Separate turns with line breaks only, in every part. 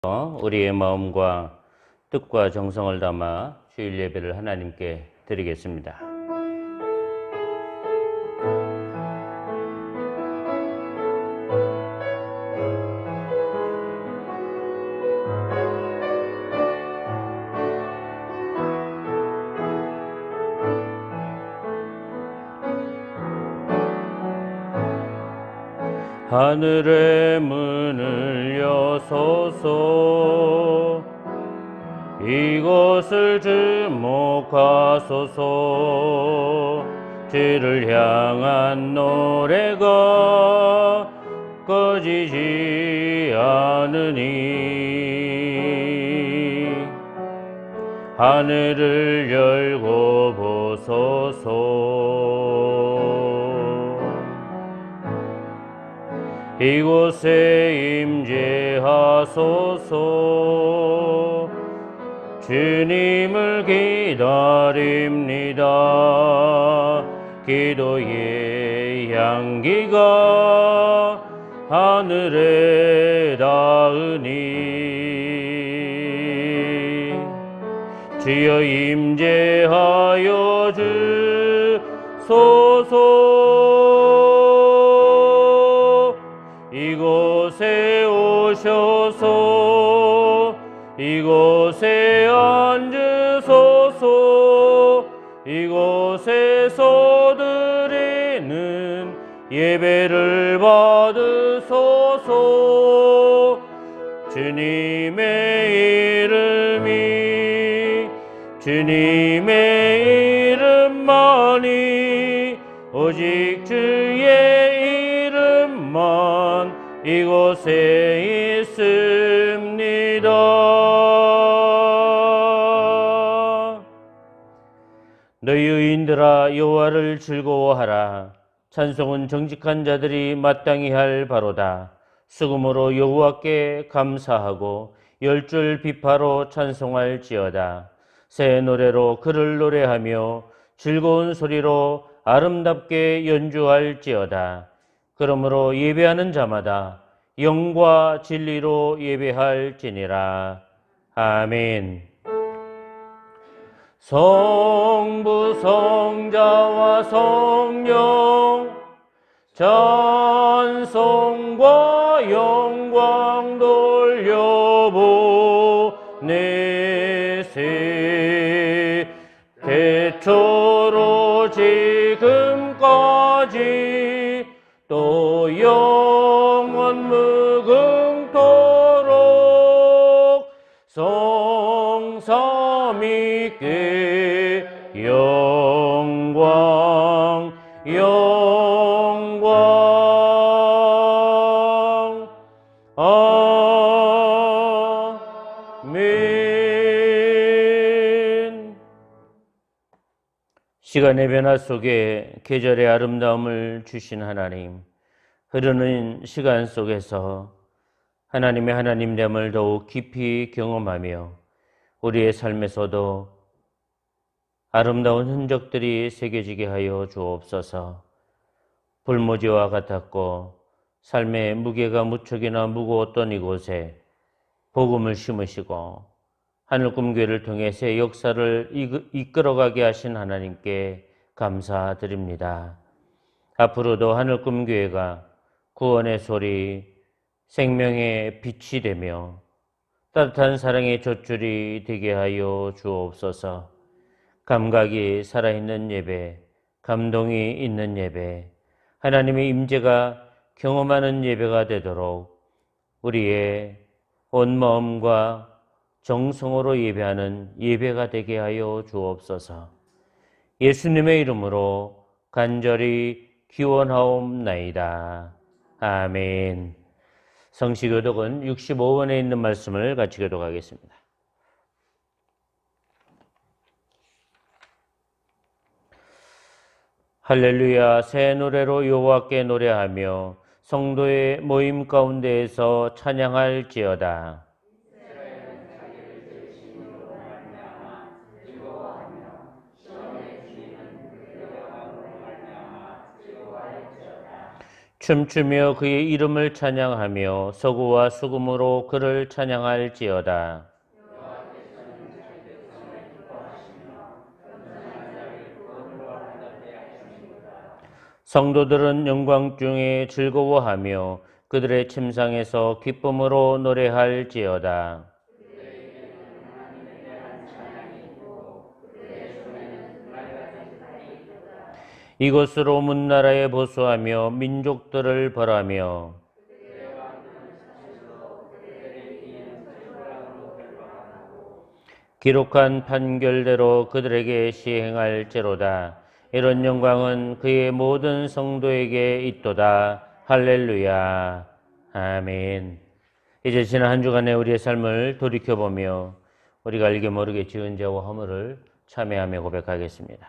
우리의 마음과 뜻과 정성을 담아 주일 예배를 하나님께 드리겠습니다. 하늘의 문을 여소서, 이곳을 주목하소서. 주를 향한 노래가 꺼지지 않으니 하늘을 열고 보소서. 이곳에 임재하소서. 주님을 기다립니다. 기도의 향기가 하늘에 닿으니 주여 임재하여 주소서. 이곳에 오셔서 이곳에 앉으소서. 이곳에서 드리는 예배를 받으소서. 주님의 이름만이 오직 주의 이름만 이곳에 있습니다. 너희 의인들아, 여호와를 즐거워하라. 찬송은 정직한 자들이 마땅히 할 바로다. 수금으로 여호와께 감사하고 열줄 비파로 찬송할지어다. 새 노래로 그를 노래하며 즐거운 소리로 아름답게 연주할지어다. 그러므로 예배하는 자마다 영과 진리로 예배할지니라. 아멘. 성부 성자와 성령 찬송과 영광 돌려보내세. 태초로 지금까지 또 영원 무궁토록 성삼위께 영광 아멘. 시간의 변화 속에 계절의 아름다움을 주신 하나님, 흐르는 시간 속에서 하나님의 하나님됨을 더욱 깊이 경험하며 우리의 삶에서도 아름다운 흔적들이 새겨지게 하여 주옵소서. 불모지와 같았고 삶의 무게가 무척이나 무거웠던 이곳에 복음을 심으시고 하늘꿈교회를 통해 새 역사를 이끌어가게 하신 하나님께 감사드립니다. 앞으로도 하늘꿈교회가 구원의 소리, 생명의 빛이 되며 따뜻한 사랑의 젖줄이 되게 하여 주옵소서. 감각이 살아있는 예배, 감동이 있는 예배, 하나님의 임재가 경험하는 예배가 되도록 우리의 온 마음과 정성으로 예배하는 예배가 되게 하여 주옵소서. 예수님의 이름으로 간절히 기원하옵나이다. 아멘. 성시교독은 65번에 있는 말씀을 같이 교독하겠습니다. 할렐루야. 새 노래로 여호와께 노래하며 성도의 모임 가운데에서 찬양할지어다. 춤추며 그의 이름을 찬양하며 서구와 수금으로 그를 찬양할지어다. 성도들은 영광 중에 즐거워하며 그들의 침상에서 기쁨으로 노래할지어다. 이것으로 문나라에 보수하며 민족들을 벌하며 기록한 판결대로 그들에게 시행할지로다. 이런 영광은 그의 모든 성도에게 있도다. 할렐루야. 아멘. 이제 지난 한 주간의 우리의 삶을 돌이켜보며 우리가 알게 모르게 지은 죄와 허물을 참회하며 고백하겠습니다.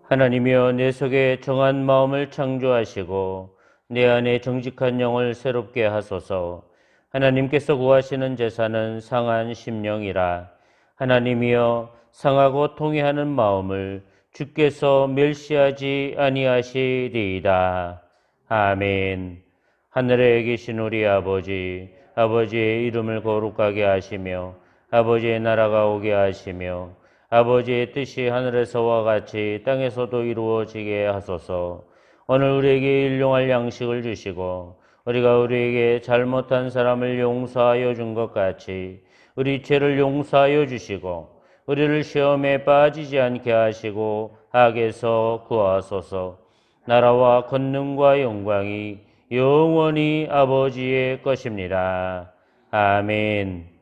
하나님이여 내 속에 정한 마음을 창조하시고 내 안에 정직한 영을 새롭게 하소서. 하나님께서 구하시는 제사는 상한 심령이라. 하나님이여 상하고 통회하는 마음을 주께서 멸시하지 아니하시리이다. 아멘. 하늘에 계신 우리 아버지, 아버지의 이름을 거룩하게 하시며 아버지의 나라가 오게 하시며 아버지의 뜻이 하늘에서와 같이 땅에서도 이루어지게 하소서. 오늘 우리에게 일용할 양식을 주시고 우리가 우리에게 잘못한 사람을 용서하여 준 것 같이 우리 죄를 용서하여 주시고 우리를 시험에 빠지지 않게 하시고 악에서 구하소서. 나라와 권능과 영광이 영원히 아버지의 것입니다. 아멘.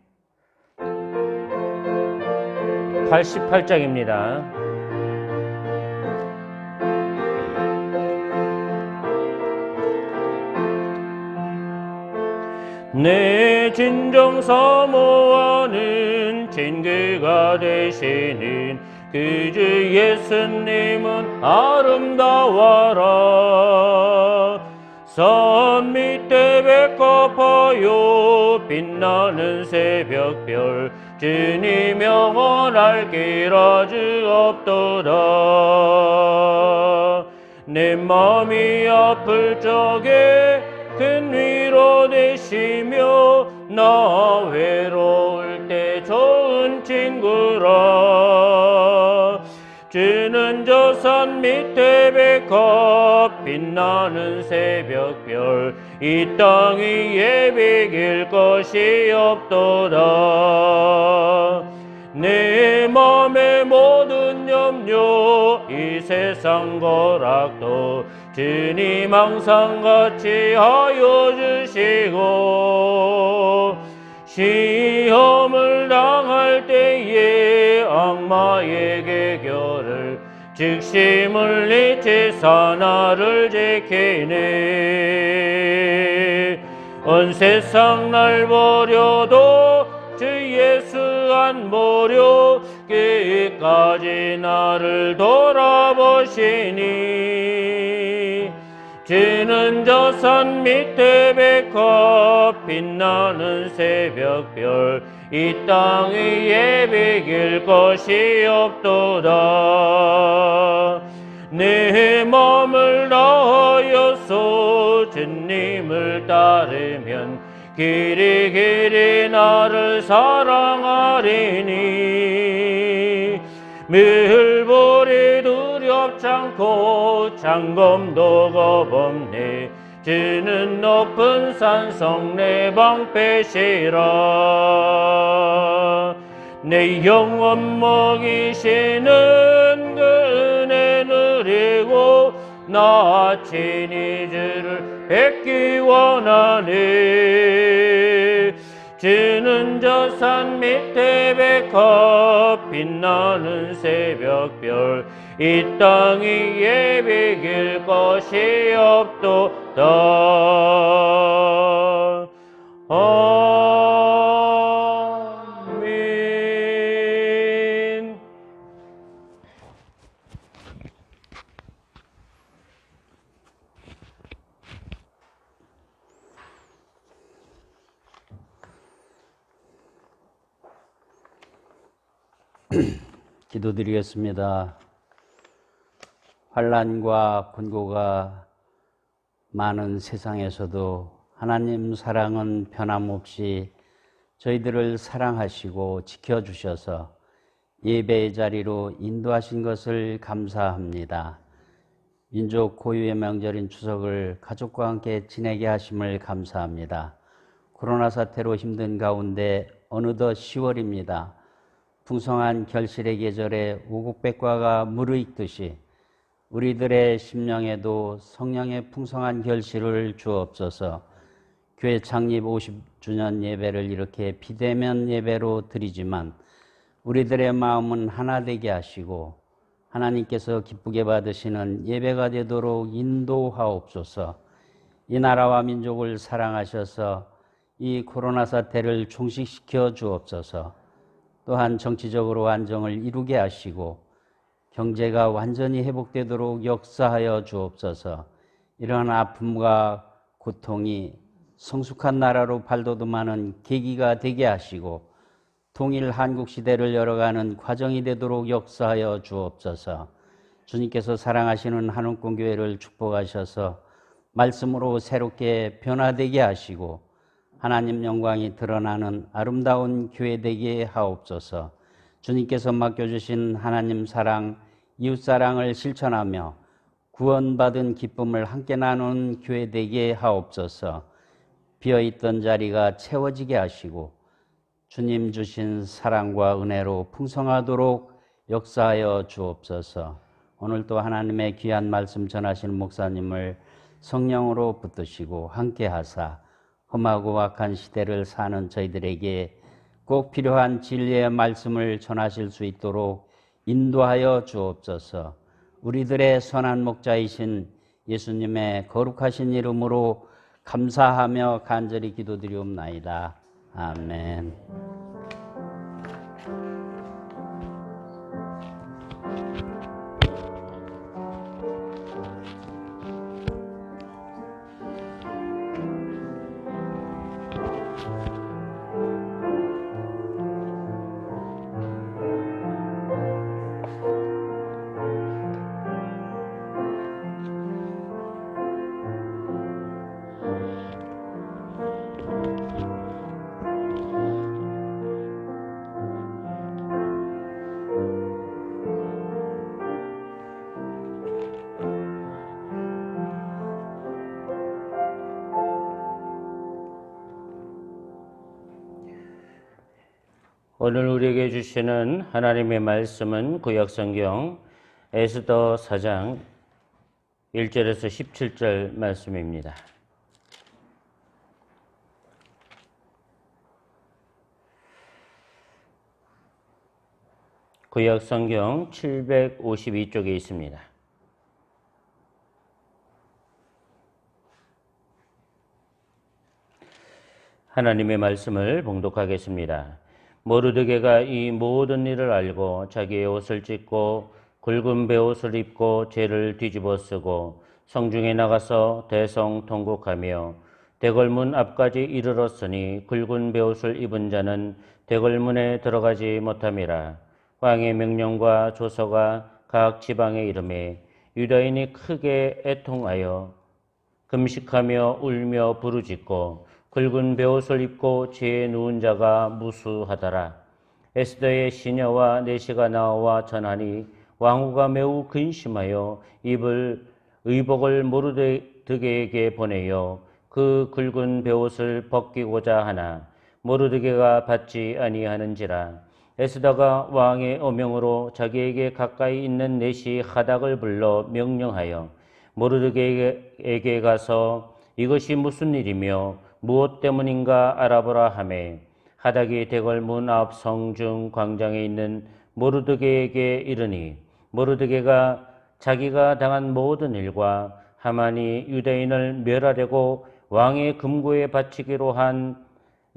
88장입니다. 내 진정 사모하는 징계가 되시는 그 주 예수님은 아름다워라. 산 밑에 배꼽하여 빛나는 새벽별 주님 영원할 길아주 없도다. 내 마음이 아플 적에 큰 위로 되시며 나 외로울 때 좋은 친구라. 주는 저 산 밑에 백합 빛나는 새벽별 이 땅 위에 비길 것이 없도다. 내 맘의 모든 염려 이 세상 거락도 주님 항상 같이 하여 주시고 시험을 당할 때에 악마에게 결을 즉시 물리치사 나를 지키네. 온 세상 날 버려도 주 예수 안 버려 끝까지 나를 돌아보시니 주는 저 산 밑에 백합 빛나는 새벽별 이 땅 위에 비길 것이 없도다. 내 마음을 다하여서 주님을 따르면 길이 길이 나를 사랑하리니 물불이 두렵지 않고 장검도 겁없네 주는 높은 산성 내 방패시라. 내 영혼 먹이시는 그 은혜 누리고 나 친히 주를 뵙기 원하네. 주는 저 산 밑에 백합 빛나는 새벽별 이 땅 위에 비길 것이 없도다. 아멘.
기도드리겠습니다. 환난과 곤고가 많은 세상에서도 하나님 사랑은 변함없이 저희들을 사랑하시고 지켜주셔서 예배의 자리로 인도하신 것을 감사합니다. 민족 고유의 명절인 추석을 가족과 함께 지내게 하심을 감사합니다. 코로나 사태로 힘든 가운데 어느덧 10월입니다. 풍성한 결실의 계절에 오곡백과가 무르익듯이 우리들의 심령에도 성령의 풍성한 결실을 주옵소서. 교회 창립 50주년 예배를 이렇게 비대면 예배로 드리지만 우리들의 마음은 하나 되게 하시고 하나님께서 기쁘게 받으시는 예배가 되도록 인도하옵소서. 이 나라와 민족을 사랑하셔서 이 코로나 사태를 종식시켜 주옵소서. 또한 정치적으로 안정을 이루게 하시고 경제가 완전히 회복되도록 역사하여 주옵소서. 이러한 아픔과 고통이 성숙한 나라로 발돋움하는 계기가 되게 하시고 통일 한국 시대를 열어가는 과정이 되도록 역사하여 주옵소서. 주님께서 사랑하시는 한옥공교회를 축복하셔서 말씀으로 새롭게 변화되게 하시고 하나님 영광이 드러나는 아름다운 교회 되게 하옵소서. 주님께서 맡겨주신 하나님 사랑, 이웃사랑을 실천하며 구원받은 기쁨을 함께 나누는 교회 되게 하옵소서. 비어있던 자리가 채워지게 하시고 주님 주신 사랑과 은혜로 풍성하도록 역사하여 주옵소서. 오늘도 하나님의 귀한 말씀 전하시는 목사님을 성령으로 붙드시고 함께 하사 험하고 악한 시대를 사는 저희들에게 꼭 필요한 진리의 말씀을 전하실 수 있도록 인도하여 주옵소서. 우리들의 선한 목자이신 예수님의 거룩하신 이름으로 감사하며 간절히 기도드리옵나이다. 아멘.
오늘 우리에게 주시는 하나님의 말씀은 구약성경 에스더 4장 1절에서 17절 말씀입니다. 구약성경 752쪽에 있습니다. 하나님의 말씀을 봉독하겠습니다. 모르드게가 이 모든 일을 알고 자기의 옷을 찢고 굵은 베옷을 입고 죄를 뒤집어 쓰고 성중에 나가서 대성통곡하며 대궐문 앞까지 이르렀으니 굵은 베옷을 입은 자는 대궐문에 들어가지 못함이라. 왕의 명령과 조서가 각 지방에 이르매 유다인이 크게 애통하여 금식하며 울며 부르짖고 굵은 베옷을 입고 죄에 누운 자가 무수하더라. 에스더의 시녀와 내시가 나와 전하니 왕후가 매우 근심하여 입을 의복을 모르드게에게 보내어 그 굵은 베옷을 벗기고자 하나 모르드게가 받지 아니하는지라. 에스더가 왕의 어명으로 자기에게 가까이 있는 내시 하닥을 불러 명령하여 모르드게에게 가서 이것이 무슨 일이며 무엇 때문인가 알아보라 하매 하닥이 대궐문 앞 성중 광장에 있는 모르드게에게 이르니 모르드게가 자기가 당한 모든 일과 하만이 유대인을 멸하려고 왕의 금고에 바치기로 한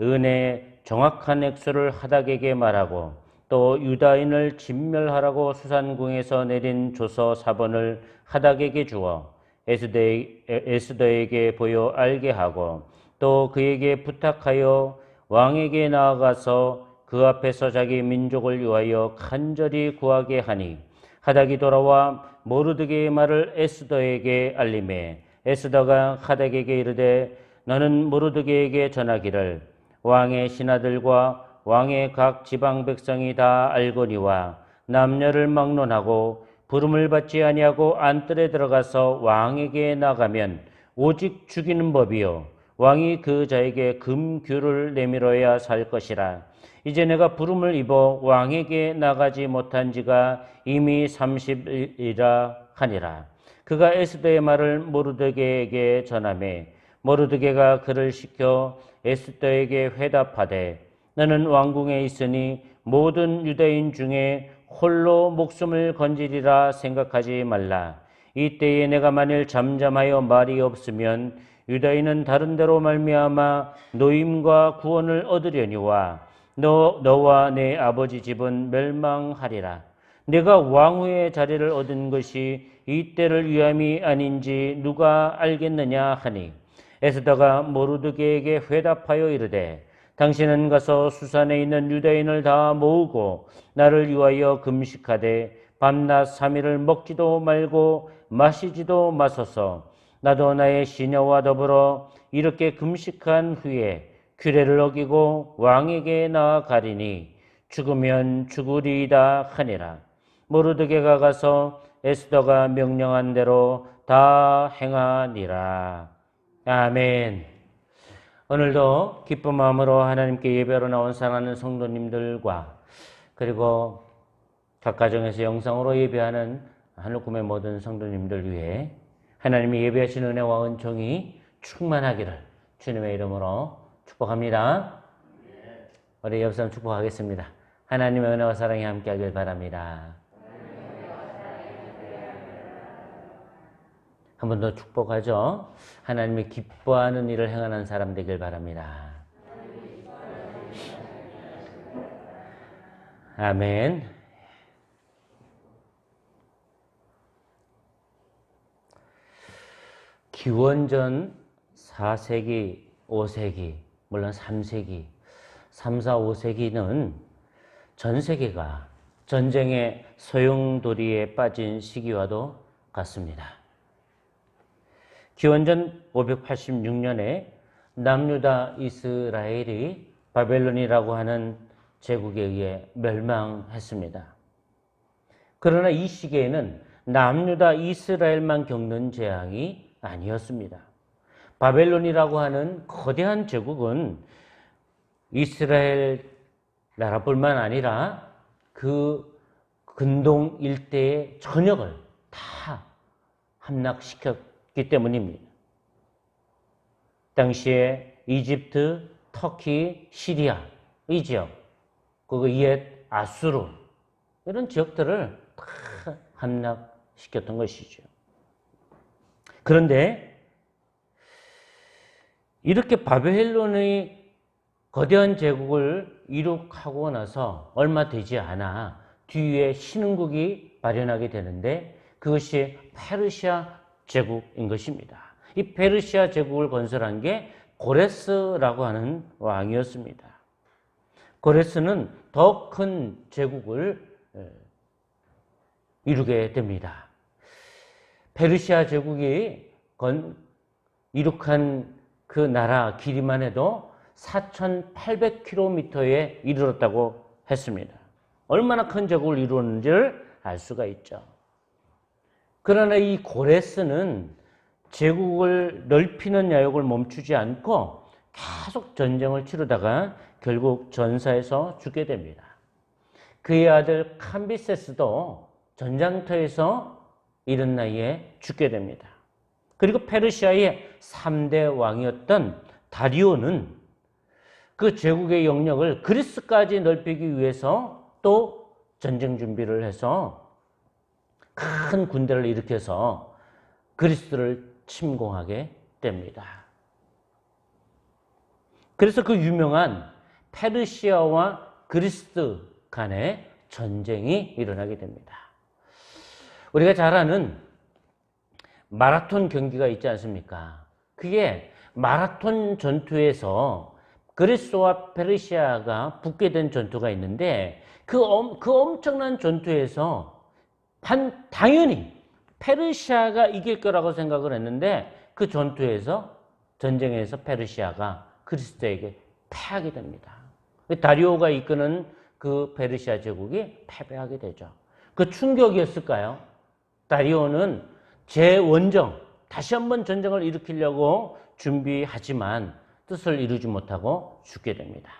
은의 정확한 액수를 하닥에게 말하고 또 유다인을 진멸하라고 수산궁에서 내린 조서 사본을 하닥에게 주어 에스더에게 보여 알게 하고 또 그에게 부탁하여 왕에게 나아가서 그 앞에서 자기 민족을 위하여 간절히 구하게 하니 하닥이 돌아와 모르드게의 말을 에스더에게 알리매 에스더가 하닥에게 이르되 너는 모르드게에게 전하기를 왕의 신하들과 왕의 각 지방 백성이 다 알거니와 남녀를 막론하고 부름을 받지 아니하고 안뜰에 들어가서 왕에게 나가면 오직 죽이는 법이요 왕이 그 자에게 금규를 내밀어야 살 것이라. 이제 내가 부름을 입어 왕에게 나가지 못한 지가 이미 30일이라 하니라. 그가 에스더의 말을 모르드게에게 전하매 모르드게가 그를 시켜 에스더에게 회답하되 너는 왕궁에 있으니 모든 유대인 중에 홀로 목숨을 건지리라 생각하지 말라. 이때에 내가 만일 잠잠하여 말이 없으면 유다인은 다른 데로 말미암아 노임과 구원을 얻으려니와 너와 내 아버지 집은 멸망하리라. 내가 왕후의 자리를 얻은 것이 이때를 위함이 아닌지 누가 알겠느냐 하니 에스더가 모르드게에게 회답하여 이르되 당신은 가서 수산에 있는 유다인을 다 모으고 나를 위하여 금식하되 밤낮 3일을 먹지도 말고 마시지도 마소서. 나도 나의 시녀와 더불어 이렇게 금식한 후에 규례를 어기고 왕에게 나아가리니 죽으면 죽으리이다 하니라. 모르드게가 가서 에스더가 명령한 대로 다 행하니라. 아멘. 오늘도 기쁜 마음으로 하나님께 예배로 나온 사랑하는 성도님들과 그리고 각 가정에서 영상으로 예배하는 하늘꿈의 모든 성도님들 위해 하나님이 예배하신 은혜와 은총이 충만하기를 주님의 이름으로 축복합니다. 우리 옆 사람 축복하겠습니다. 하나님의 은혜와 사랑이 함께하길 바랍니다. 한 번 더 축복하죠. 하나님이 기뻐하는 일을 행하는 사람 되길 바랍니다. 아멘. 기원전 4세기, 5세기, 물론 3세기, 3, 4, 5세기는 전 세계가 전쟁의 소용돌이에 빠진 시기와도 같습니다. 기원전 586년에 남유다 이스라엘이 바벨론이라고 하는 제국에 의해 멸망했습니다. 그러나 이 시기에는 남유다 이스라엘만 겪는 재앙이 아니었습니다. 바벨론이라고 하는 거대한 제국은 이스라엘 나라뿐만 아니라 그 근동 일대의 전역을 다 함락시켰기 때문입니다. 당시에 이집트, 터키, 시리아 이 지역, 그리고 옛 아수르 이런 지역들을 다 함락시켰던 것이죠. 그런데 이렇게 바벨론의 거대한 제국을 이룩하고 나서 얼마 되지 않아 뒤에 신흥국이 발현하게 되는데 그것이 페르시아 제국인 것입니다. 이 페르시아 제국을 건설한 게 고레스라고 하는 왕이었습니다. 고레스는 더 큰 제국을 이루게 됩니다. 페르시아 제국이 이룩한 그 나라 길이만 해도 4,800km에 이르렀다고 했습니다. 얼마나 큰 제국을 이루었는지를 알 수가 있죠. 그러나 이 고레스는 제국을 넓히는 야욕을 멈추지 않고 계속 전쟁을 치르다가 결국 전사에서 죽게 됩니다. 그의 아들 캄비세스도 전장터에서 이른 나이에 죽게 됩니다. 그리고 페르시아의 3대 왕이었던 다리오는 그 제국의 영역을 그리스까지 넓히기 위해서 또 전쟁 준비를 해서 큰 군대를 일으켜서 그리스를 침공하게 됩니다. 그래서 그 유명한 페르시아와 그리스 간의 전쟁이 일어나게 됩니다. 우리가 잘 아는 마라톤 경기가 있지 않습니까? 그게 마라톤 전투에서 그리스와 페르시아가 붙게 된 전투가 있는데 그 엄청난 전투에서 당연히 페르시아가 이길 거라고 생각을 했는데 그 전쟁에서 페르시아가 그리스에게 패하게 됩니다. 다리오가 이끄는 그 페르시아 제국이 패배하게 되죠. 그 충격이었을까요? 다리오는 재원정, 다시 한번 전쟁을 일으키려고 준비하지만 뜻을 이루지 못하고 죽게 됩니다.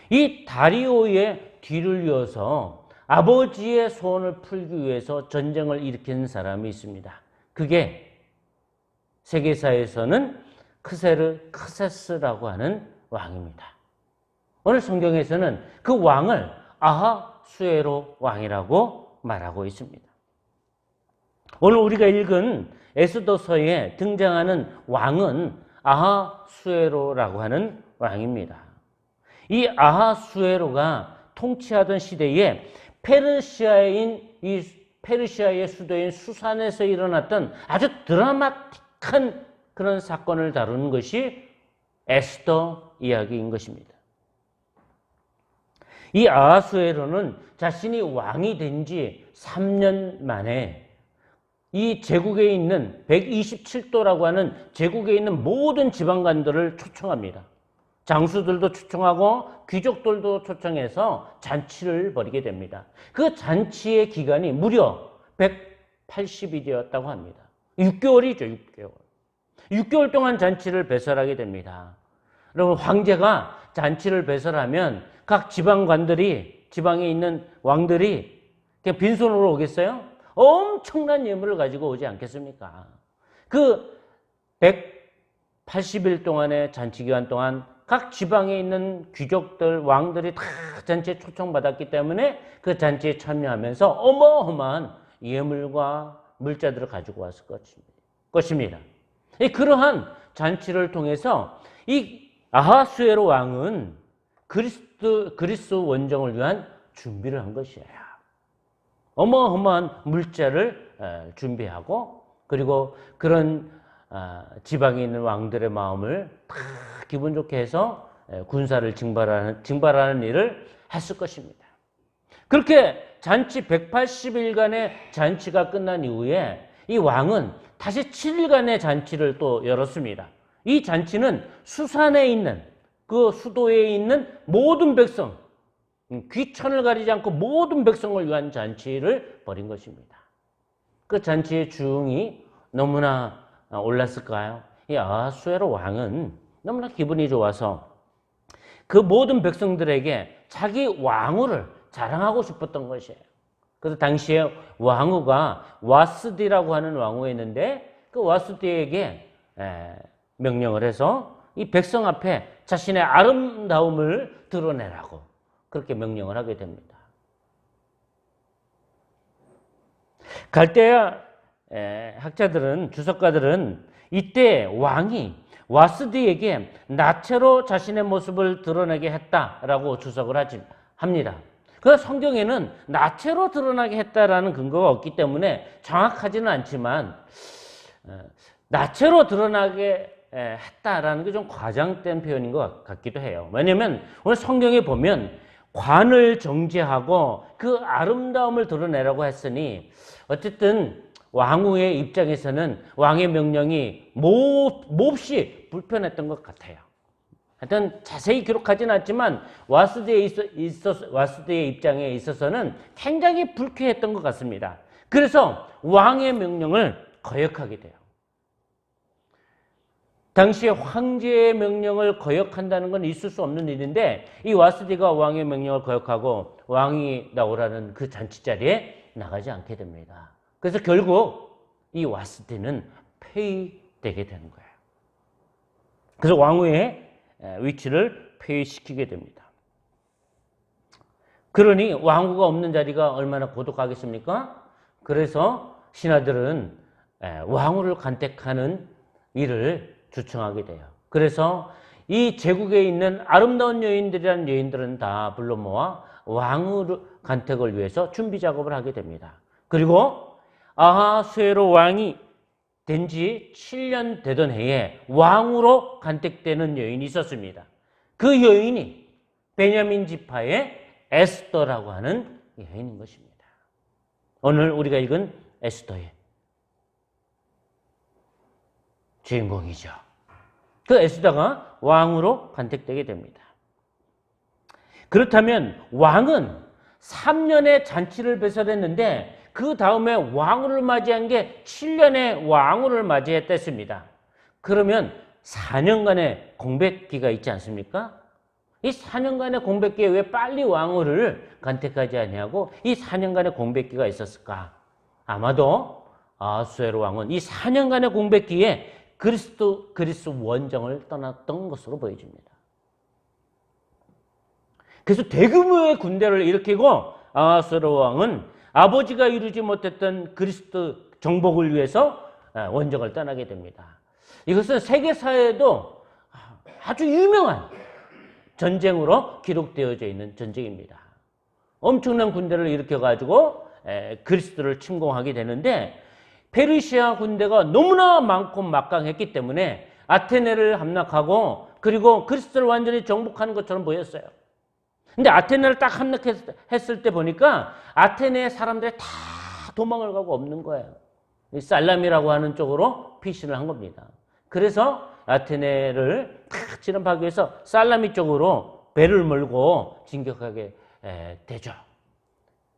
이 다리오의 뒤를 이어서 아버지의 소원을 풀기 위해서 전쟁을 일으킨 사람이 있습니다. 그게 세계사에서는 크세스라고 하는 왕입니다. 오늘 성경에서는 그 왕을 아하수에로 왕이라고 말하고 있습니다. 오늘 우리가 읽은 에스더서에 등장하는 왕은 아하수에로라고 하는 왕입니다. 이 아하수에로가 통치하던 시대에 페르시아의 수도인 수산에서 일어났던 아주 드라마틱한 그런 사건을 다루는 것이 에스더 이야기인 것입니다. 이 아하수에로는 자신이 왕이 된 지 3년 만에 이 제국에 있는 127도라고 하는 제국에 있는 모든 지방관들을 초청합니다. 장수들도 초청하고 귀족들도 초청해서 잔치를 벌이게 됩니다. 그 잔치의 기간이 무려 180일이었다고 합니다. 6개월이죠, 6개월. 6개월 동안 잔치를 배설하게 됩니다. 여러분, 황제가 잔치를 배설하면 각 지방에 있는 왕들이 그냥 빈손으로 오겠어요? 엄청난 예물을 가지고 오지 않겠습니까? 그 180일 동안의 잔치 기간 동안 각 지방에 있는 귀족들, 왕들이 다 잔치에 초청받았기 때문에 그 잔치에 참여하면서 어마어마한 예물과 물자들을 가지고 왔을 것입니다. 그러한 잔치를 통해서 이 아하수에로 왕은 그리스 원정을 위한 준비를 한 것이에요. 어마어마한 물자를 준비하고 그리고 그런 지방에 있는 왕들의 마음을 다 기분 좋게 해서 군사를 징발하는 일을 했을 것입니다. 그렇게 잔치 180일간의 잔치가 끝난 이후에 이 왕은 다시 7일간의 잔치를 또 열었습니다. 이 잔치는 수산에 있는 그 수도에 있는 모든 백성, 귀천을 가리지 않고 모든 백성을 위한 잔치를 벌인 것입니다. 그 잔치의 주응이 너무나 올랐을까요? 이 아하수에로 왕은 너무나 기분이 좋아서 그 모든 백성들에게 자기 왕후를 자랑하고 싶었던 것이에요. 그래서 당시에 왕후가 와스디라고 하는 왕후였는데 그 와스디에게 명령을 해서 이 백성 앞에 자신의 아름다움을 드러내라고 그렇게 명령을 하게 됩니다. 갈대아 학자들은, 주석가들은 이때 왕이 와스디에게 나체로 자신의 모습을 드러내게 했다라고 주석을 합니다. 그 성경에는 나체로 드러나게 했다라는 근거가 없기 때문에 정확하지는 않지만 나체로 드러나게 했다라는 게 좀 과장된 표현인 것 같기도 해요. 왜냐하면 오늘 성경에 보면 관을 정죄하고 그 아름다움을 드러내라고 했으니 어쨌든 왕후의 입장에서는 왕의 명령이 몹시 불편했던 것 같아요. 하여튼 자세히 기록하지는 않지만 와스디의 입장에 있어서는 굉장히 불쾌했던 것 같습니다. 그래서 왕의 명령을 거역하게 돼요. 당시에 황제의 명령을 거역한다는 건 있을 수 없는 일인데 이 와스디가 왕의 명령을 거역하고 왕이 나오라는 그 잔치 자리에 나가지 않게 됩니다. 그래서 결국 이 와스디는 폐위되게 되는 거예요. 그래서 왕후의 위치를 폐위시키게 됩니다. 그러니 왕후가 없는 자리가 얼마나 고독하겠습니까? 그래서 신하들은 왕후를 간택하는 일을 주청하게 돼요. 그래서 이 제국에 있는 아름다운 여인들이라는 여인들은 다 불러 모아 왕후 간택을 위해서 준비 작업을 하게 됩니다. 그리고 아하수에로 왕이 된 지 7년 되던 해에 왕으로 간택되는 여인이 있었습니다. 그 여인이 베냐민 지파의 에스더라고 하는 여인인 것입니다. 오늘 우리가 읽은 에스더의 주인공이죠. 그 에스더가 왕으로 간택되게 됩니다. 그렇다면 왕은 3년의 잔치를 배설했는데 그 다음에 왕후를 맞이한 게 7년의 왕후를 맞이했댔습니다. 그러면 4년간의 공백기가 있지 않습니까? 이 4년간의 공백기에 왜 빨리 왕후를 간택하지 아니하고 이 4년간의 공백기가 있었을까? 아마도 아하수에로 왕은 이 4년간의 공백기에 그리스 원정을 떠났던 것으로 보여집니다. 그래서 대규모의 군대를 일으키고 아하수에로 왕은 아버지가 이루지 못했던 그리스도 정복을 위해서 원정을 떠나게 됩니다. 이것은 세계사에도 아주 유명한 전쟁으로 기록되어져 있는 전쟁입니다. 엄청난 군대를 일으켜가지고 그리스도를 침공하게 되는데 페르시아 군대가 너무나 많고 막강했기 때문에 아테네를 함락하고 그리고 그리스도를 완전히 정복하는 것처럼 보였어요. 근데 아테네를 딱 함락했을 때 보니까 아테네의 사람들이 다 도망을 가고 없는 거예요. 살람이라고 하는 쪽으로 피신을 한 겁니다. 그래서 아테네를 탁 진압하기 위해서 살라미 쪽으로 배를 몰고 진격하게 되죠.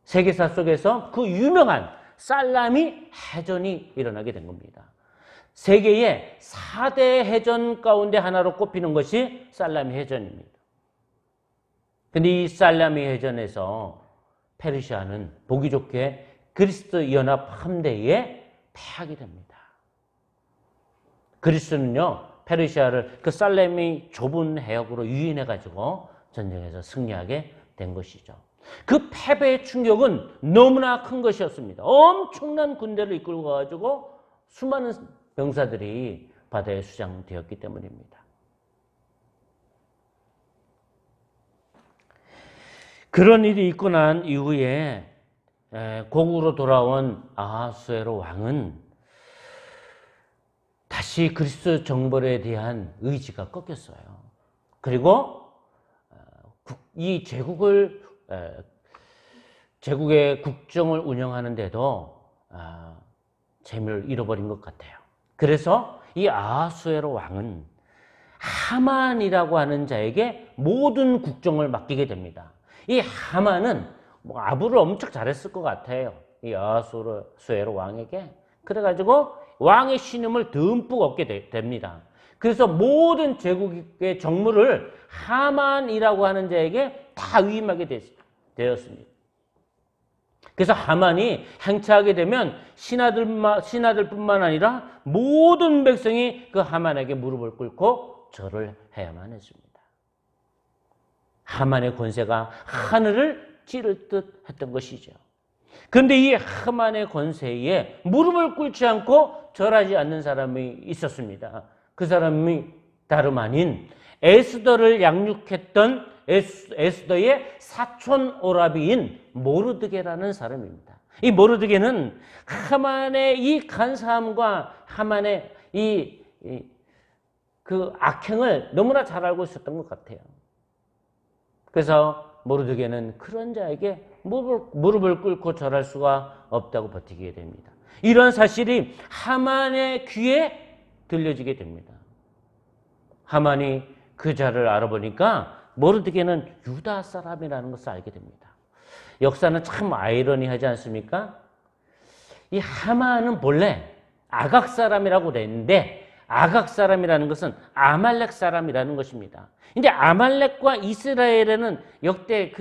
세계사 속에서 그 유명한 살라미 해전이 일어나게 된 겁니다. 세계의 4대 해전 가운데 하나로 꼽히는 것이 살라미 해전입니다. 근데 이 살라미 해전에서 페르시아는 보기 좋게 그리스도 연합 함대에 패하게 됩니다. 그리스는요, 페르시아를 그 살라미 좁은 해역으로 유인해가지고 전쟁에서 승리하게 된 것이죠. 그 패배의 충격은 너무나 큰 것이었습니다. 엄청난 군대를 이끌고 가지고 수많은 병사들이 바다에 수장되었기 때문입니다. 그런 일이 있고 난 이후에 고국으로 돌아온 아하수에로 왕은 다시 그리스도 정벌에 대한 의지가 꺾였어요. 그리고 이 제국의 국정을 운영하는데도 재미를 잃어버린 것 같아요. 그래서 이 아하수에로 왕은 하만이라고 하는 자에게 모든 국정을 맡기게 됩니다. 이 하만은 아부를 엄청 잘했을 것 같아요. 이 아하수에로 왕에게. 그래가지고 왕의 신임을 듬뿍 얻게 됩니다. 그래서 모든 제국의 정무를 하만이라고 하는 자에게 다 위임하게 되었습니다. 그래서 하만이 행차하게 되면 신하들뿐만 아니라 모든 백성이 그 하만에게 무릎을 꿇고 절을 해야만 했습니다. 하만의 권세가 하늘을 찌를 듯 했던 것이죠. 그런데 이 하만의 권세에 무릎을 꿇지 않고 절하지 않는 사람이 있었습니다. 그 사람이 다름 아닌 에스더를 양육했던 에스더의 사촌 오라비인 모르드게라는 사람입니다. 이 모르드게는 하만의 이 간사함과 하만의 그 악행을 너무나 잘 알고 있었던 것 같아요. 그래서 모르드게는 그런 자에게 무릎을 꿇고 절할 수가 없다고 버티게 됩니다. 이런 사실이 하만의 귀에 들려지게 됩니다. 하만이 그 자를 알아보니까 모르드게는 유다 사람이라는 것을 알게 됩니다. 역사는 참 아이러니하지 않습니까? 이 하만은 본래 아각 사람이라고 그랬는데 아각 사람이라는 것은 아말렉 사람이라는 것입니다. 근데 아말렉과 이스라엘에는 역대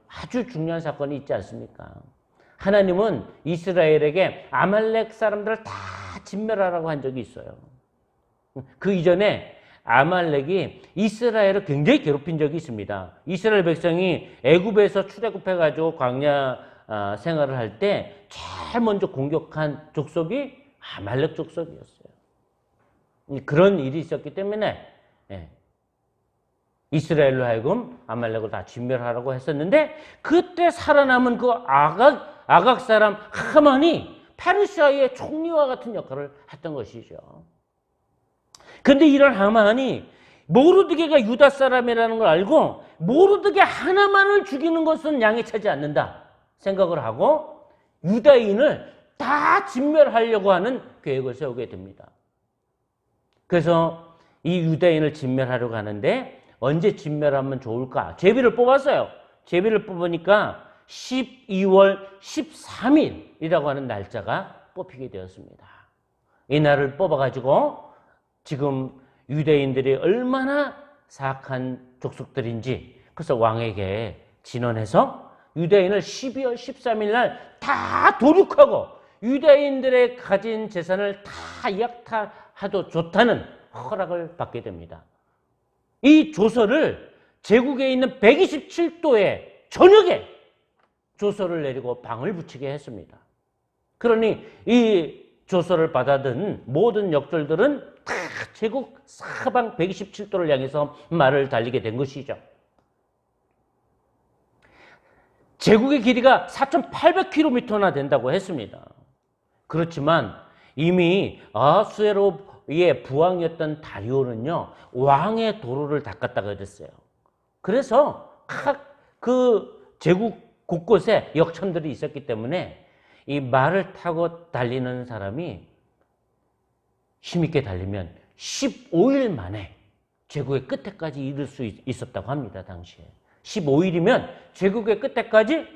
아주 중요한 사건이 있지 않습니까? 하나님은 이스라엘에게 아말렉 사람들을 다 진멸하라고 한 적이 있어요. 그 이전에 아말렉이 이스라엘을 굉장히 괴롭힌 적이 있습니다. 이스라엘 백성이 애굽에서 출애굽해가지고 광야 생활을 할 때 제일 먼저 공격한 족속이 아말렉 족속이었어요. 그런 일이 있었기 때문에 이스라엘로 하여금 아말렉을 다 진멸하라고 했었는데 그때 살아남은 그 아각 사람 하만이 페르시아의 총리와 같은 역할을 했던 것이죠. 그런데 이런 하만이 모르드게가 유다 사람이라는 걸 알고 모르드게 하나만을 죽이는 것은 양해차지 않는다 생각을 하고 유다인을 다 진멸하려고 하는 계획을 세우게 됩니다. 그래서 이 유다인을 진멸하려고 하는데 언제 진멸하면 좋을까? 제비를 뽑았어요. 제비를 뽑으니까 12월 13일이라고 하는 날짜가 뽑히게 되었습니다. 이 날을 뽑아가지고 지금 유대인들이 얼마나 사악한 족속들인지 그래서 왕에게 진언해서 유대인을 12월 13일 날 다 도륙하고 유대인들의 가진 재산을 다 약탈해도 좋다는 허락을 받게 됩니다. 이 조서를 제국에 있는 127도의 저녁에 조서를 내리고 방을 붙이게 했습니다. 그러니 이 조서를 받아든 모든 역졸들은 다 제국 사방 127도를 향해서 말을 달리게 된 것이죠. 제국의 길이가 4,800km나 된다고 했습니다. 그렇지만 이미 아수에로의 부왕이었던 다리오는요, 왕의 도로를 닦았다고 그랬어요. 그래서 각 그 제국 곳곳에 역천들이 있었기 때문에 이 말을 타고 달리는 사람이 힘있게 달리면 15일 만에 제국의 끝에까지 이를 수 있었다고 합니다. 당시에. 15일이면 제국의 끝에까지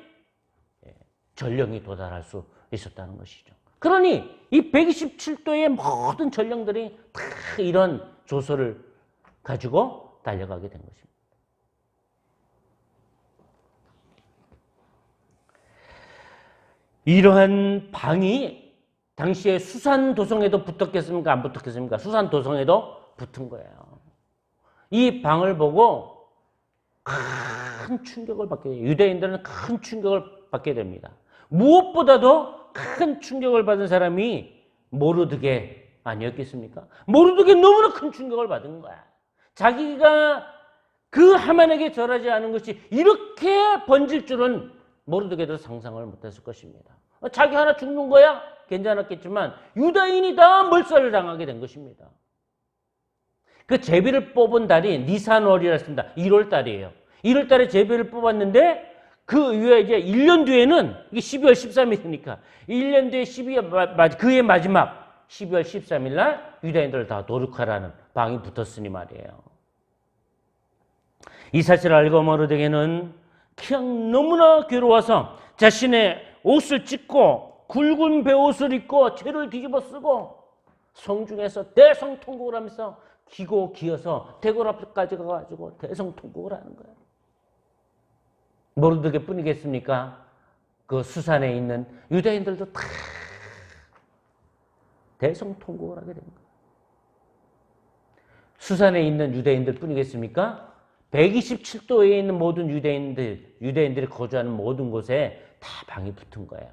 전령이 도달할 수 있었다는 것이죠. 그러니 이 127도의 모든 전령들이 다 이런 조서를 가지고 달려가게 된 것입니다. 이러한 방이 당시에 수산도성에도 붙었겠습니까? 안 붙었겠습니까? 수산도성에도 붙은 거예요. 이 방을 보고 큰 충격을 받게 돼요. 유대인들은 큰 충격을 받게 됩니다. 무엇보다도 큰 충격을 받은 사람이 모르드게 아니었겠습니까? 모르드게 너무나 큰 충격을 받은 거야. 자기가 그 하만에게 절하지 않은 것이 이렇게 번질 줄은 모르드게도 상상을 못했을 것입니다. 자기 하나 죽는 거야? 괜찮았겠지만 유다인이 다 몰살을 당하게 된 것입니다. 그 제비를 뽑은 달이 니산월이라 했습니다. 1월 달이에요. 1월 달에 제비를 뽑았는데 그 이후에 이제 1년 뒤에는 이게 12월 13일이니까 1년 뒤에 그의 마지막 12월 13일 날 유다인들을 다 도륙하라는 방이 붙었으니 말이에요. 이 사실을 알고 모르드게는 그냥 너무나 괴로워서 자신의 옷을 찢고 굵은 베옷을 입고 죄를 뒤집어 쓰고 성중에서 대성통곡을 하면서 기고 기어서 대궐 앞까지 가가지고 대성통곡을 하는 거예요. 모르드게 뿐이겠습니까? 그 수산에 있는 유대인들도 다 대성통곡을 하게 된 거예요. 수산에 있는 유대인들 뿐이겠습니까? 127도에 있는 모든 유대인들이 거주하는 모든 곳에 다 방이 붙은 거예요.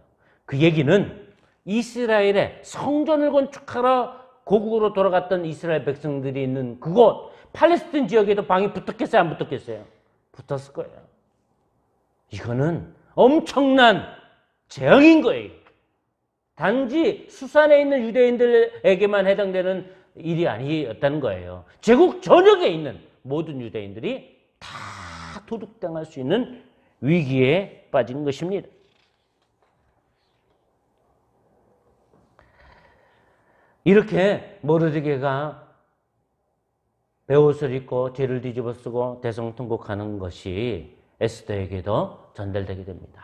그 얘기는 이스라엘의 성전을 건축하러 고국으로 돌아갔던 이스라엘 백성들이 있는 그곳 팔레스틴 지역에도 방이 붙었겠어요? 안 붙었겠어요? 붙었을 거예요. 이거는 엄청난 재앙인 거예요. 단지 수산에 있는 유대인들에게만 해당되는 일이 아니었다는 거예요. 제국 전역에 있는 모든 유대인들이 다 도둑당할 수 있는 위기에 빠진 것입니다. 이렇게 모르드게가 베옷을 입고 죄를 뒤집어 쓰고 대성통곡하는 것이 에스더에게도 전달되게 됩니다.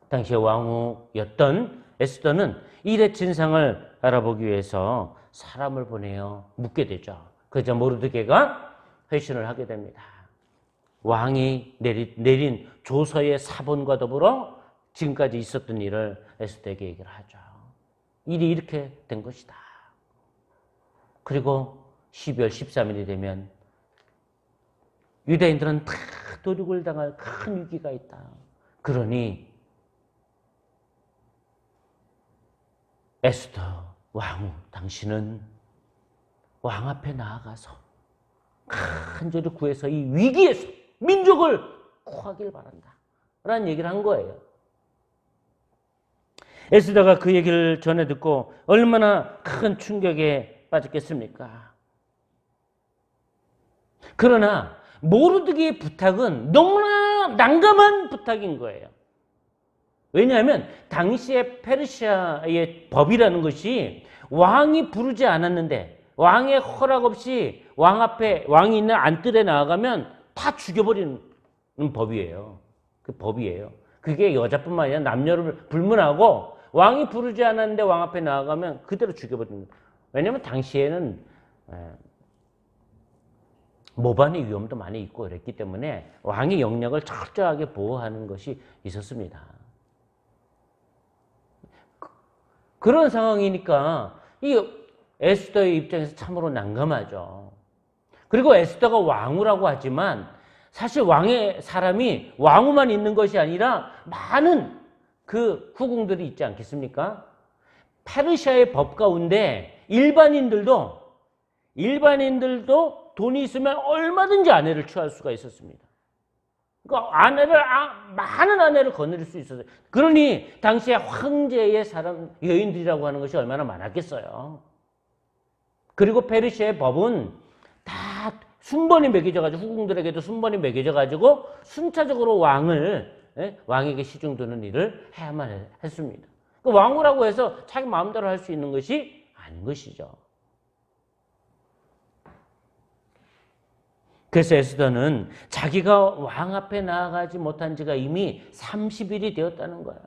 당시의 왕후였던 에스더는 일의 진상을 알아보기 위해서 사람을 보내어 묻게 되죠. 그러자 모르드게가 회신을 하게 됩니다. 왕이 내린 조서의 사본과 더불어 지금까지 있었던 일을 에스더에게 얘기를 하죠. 일이 이렇게 된 것이다. 그리고 12월 13일이 되면 유대인들은 다 도륙을 당할 큰 위기가 있다. 그러니 에스더 왕후, 당신은 왕 앞에 나아가서 간절히 구해서 이 위기에서 민족을 구하길 바란다. 라는 얘기를 한 거예요. 에스더가 그 얘기를 전해 듣고 얼마나 큰 충격에 빠졌겠습니까? 그러나 모르드게의 부탁은 너무나 난감한 부탁인 거예요. 왜냐하면 당시에 페르시아의 법이라는 것이 왕이 부르지 않았는데 왕의 허락 없이 왕 앞에 왕이 있는 안뜰에 나아가면 다 죽여버리는 법이에요. 그 법이에요. 그게 여자뿐만 아니라 남녀를 불문하고 왕이 부르지 않았는데 왕 앞에 나아가면 그대로 죽여버리는 거예요. 왜냐하면 당시에는 모반의 위험도 많이 있고 그랬기 때문에 왕의 영역을 철저하게 보호하는 것이 있었습니다. 그런 상황이니까 이 에스더의 입장에서 참으로 난감하죠. 그리고 에스더가 왕후라고 하지만 사실 왕의 사람이 왕후만 있는 것이 아니라 많은 그 후궁들이 있지 않겠습니까? 페르시아의 법 가운데 일반인들도 돈이 있으면 얼마든지 아내를 취할 수가 있었습니다. 그러니까 많은 아내를 거느릴 수 있었어요. 그러니 당시에 황제의 여인들이라고 하는 것이 얼마나 많았겠어요. 그리고 페르시아의 법은 다 순번이 매겨져가지고 후궁들에게도 순번이 매겨져가지고 순차적으로 왕에게 시중드는 일을 해야만 했습니다. 그 왕후라고 해서 자기 마음대로 할 수 있는 것이 아닌 것이죠. 그래서 에스더는 자기가 왕 앞에 나아가지 못한 지가 이미 30일이 되었다는 거예요.